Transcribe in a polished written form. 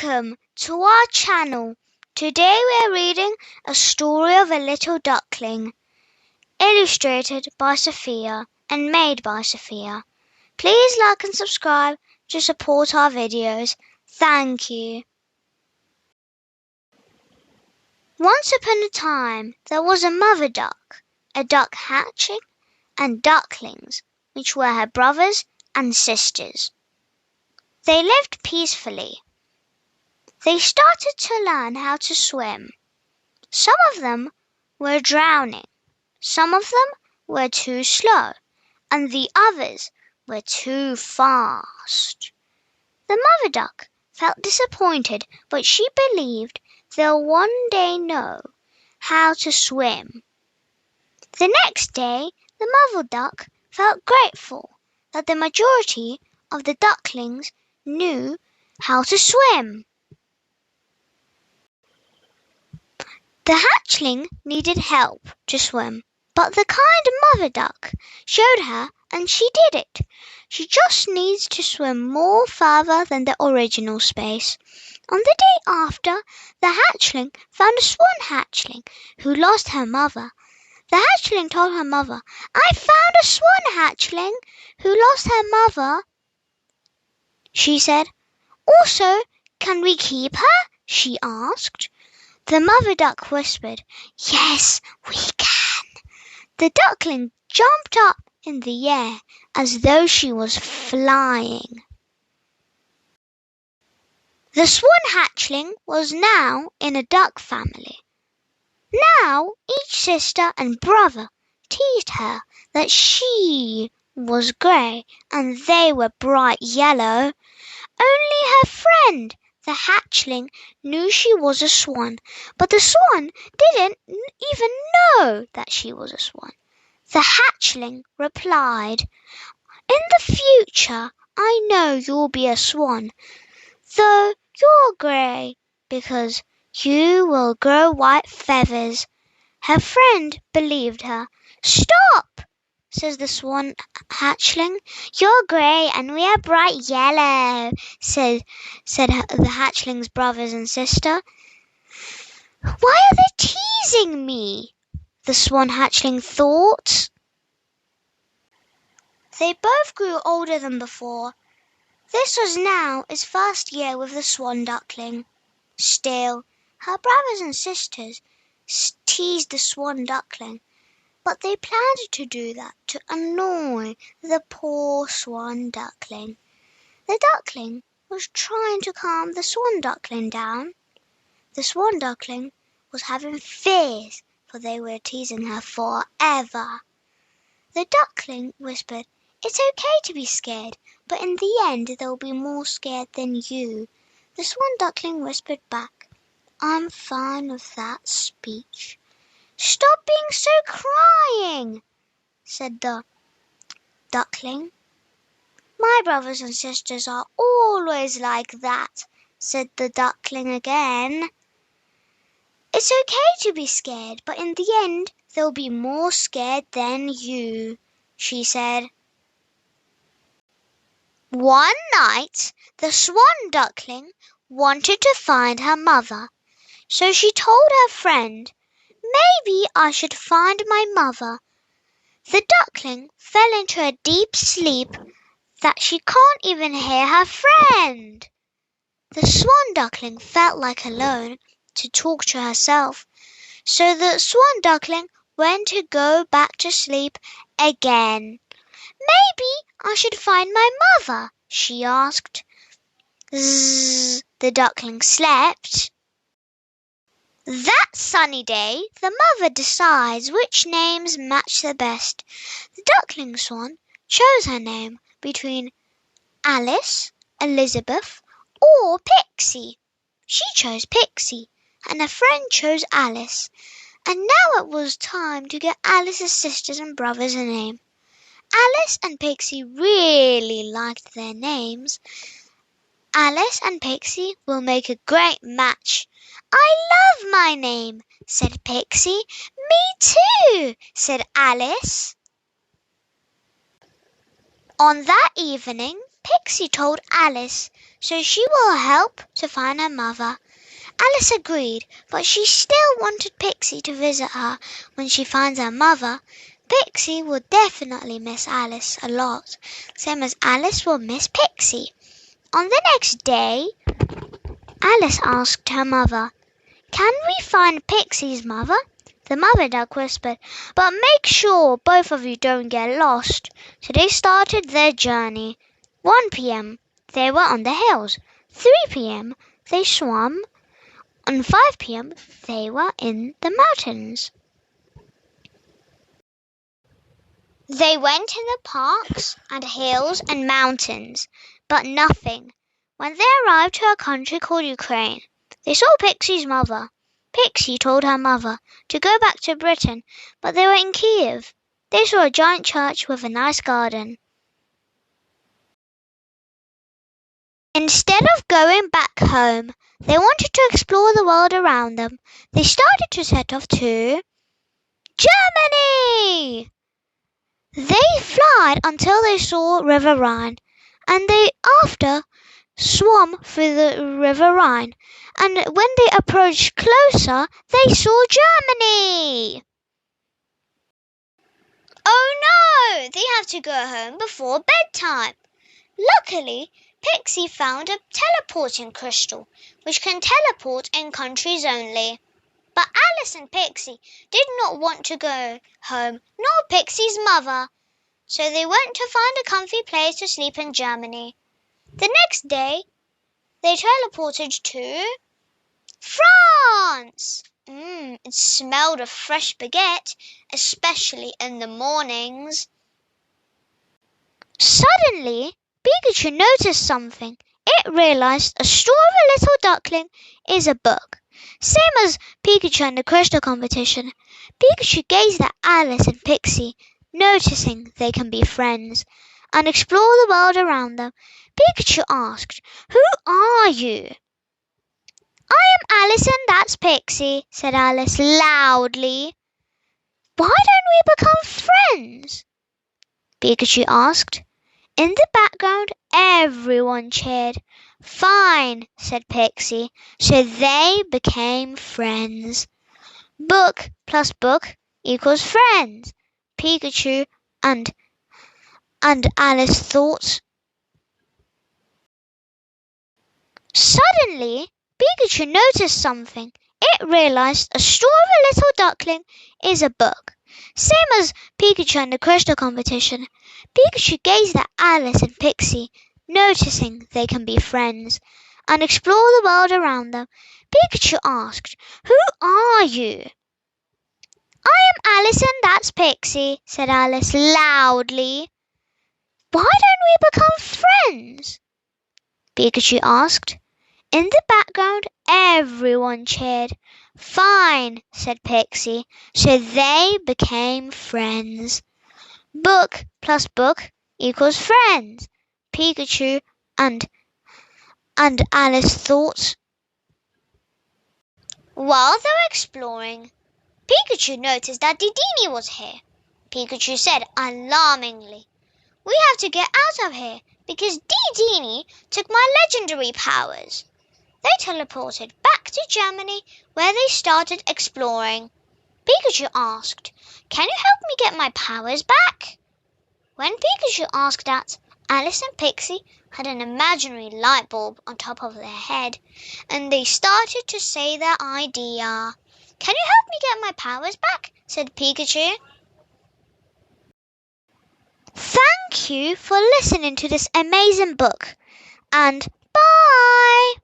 Welcome to our channel. Today we are reading a story of a little duckling, illustrated by Sofia and made by Sofia. Please like and subscribe to support our videos. Thank you. Once upon a time there was a mother duck, a duck hatching, and ducklings, which were her brothers and sisters. They lived peacefully. They started to learn how to swim. Some of them were drowning, some of them were too slow, and the others were too fast. The mother duck felt disappointed, but she believed they'll one day know how to swim. The next day, the mother duck felt grateful that the majority of the ducklings knew how to swim. The hatchling needed help to swim, but the kind mother duck showed her and she did it. She just needs to swim more further than the original space. On the day after, the hatchling found a swan hatchling who lost her mother. The hatchling told her mother, "I found a swan hatchling who lost her mother," she said. "Also, can we keep her?" she asked. The mother duck whispered, "Yes, we can." The duckling jumped up in the air as though she was flying. The swan hatchling was now in a duck family. Now each sister and brother teased her that she was grey and they were bright yellow. Only her friend, the hatchling, knew she was a swan, but the swan didn't even know that she was a swan. The hatchling replied, "In the future, I know you'll be a swan, though you're grey, because you will grow white feathers." Her friend believed her. "Stop," says the swan hatchling. "You're grey and we are bright yellow," said the hatchling's brothers and sister. "Why are they teasing me?" the swan hatchling thought. They both grew older than before. This was now his first year with the swan duckling. Still, her brothers and sisters teased the swan duckling, but they planned to do that to annoy the poor swan duckling. The duckling was trying to calm the swan duckling down. The swan duckling was having fears, for they were teasing her forever. The duckling whispered, "It's okay to be scared, but in the end they'll be more scared than you." The swan duckling whispered back, "I'm fine with that speech." "Stop being so crying," said the duckling. "My brothers and sisters are always like that," said the duckling again. "It's okay to be scared, but in the end they'll be more scared than you," she said. One night, the swan duckling wanted to find her mother, so she told her friend, "Maybe I should find my mother." The duckling fell into a deep sleep that she can't even hear her friend. The swan duckling felt like alone to talk to herself, so the swan duckling went to go back to sleep again. "Maybe I should find my mother," she asked. Zzz, the duckling slept. That sunny day, the mother decides which names match the best. The duckling swan chose her name between Alice, Elizabeth, or Pixie. She chose Pixie, and her friend chose Alice. And now it was time to get Alice's sisters and brothers a name. Alice and Pixie really liked their names. "Alice and Pixie will make a great match." "I love my name," said Pixie. "Me too," said Alice. On that evening, Pixie told Alice, so she will help to find her mother. Alice agreed, but she still wanted Pixie to visit her when she finds her mother. Pixie will definitely miss Alice a lot, same as Alice will miss Pixie. On the next day, Alice asked her mother, "Can we find Pixie's mother?" The mother duck whispered, "But make sure both of you don't get lost." So they started their journey. 1 p.m. they were on the hills. 3 p.m. they swam. On 5 p.m. they were in the mountains. They went in the parks and hills and mountains, but nothing. When they arrived to a country called Ukraine, they saw Pixie's mother. Pixie told her mother to go back to Britain, but they were in Kiev. They saw a giant church with a nice garden. Instead of going back home, they wanted to explore the world around them. They started to set off to Germany! They flew until they saw River Rhine, and they after swam through the River Rhine. And when they approached closer, they saw Germany! Oh no! They have to go home before bedtime. Luckily, Pixie found a teleporting crystal, which can teleport in countries only. But Alice and Pixie did not want to go home, nor Pixie's mother, so they went to find a comfy place to sleep in Germany. The next day, they teleported to France! It smelled of fresh baguette, especially in the mornings. Suddenly, Pikachu noticed something. It realized a story of a little duckling is a book. Same as Pikachu and the crystal competition. Pikachu gazed at Alice and Pixie, noticing they can be friends and explore the world around them. Pikachu asked, "Who are you?" "I am Alice and that's Pixie," said Alice loudly. "Why don't we become friends?" Pikachu asked. In the background, everyone cheered. "Fine," said Pixie, so they became friends. Book plus book equals friends. Pikachu and Alice thought. Suddenly, Pikachu noticed something. It realized a story of a little duckling is a book. Same as Pikachu and the crystal competition. Pikachu gazed at Alice and Pixie, noticing they can be friends and explore the world around them. Pikachu asked, "Who are you?" "I am Alice and that's Pixie," said Alice loudly. "Why don't we become friends?" Pikachu asked. In the background, everyone cheered. "Fine," said Pixie, so they became friends. Book plus book equals friends. Pikachu and Alice thought. While they were exploring, Pikachu noticed that Dedenne was here. Pikachu said alarmingly, "We have to get out of here because Dedenne took my legendary powers." They teleported back to Germany where they started exploring. Pikachu asked, "Can you help me get my powers back?" When Pikachu asked that, Alice and Pixie had an imaginary light bulb on top of their head, and they started to say their idea. "Can you help me get my powers back?" said Pikachu. Thank you for listening to this amazing book, and bye!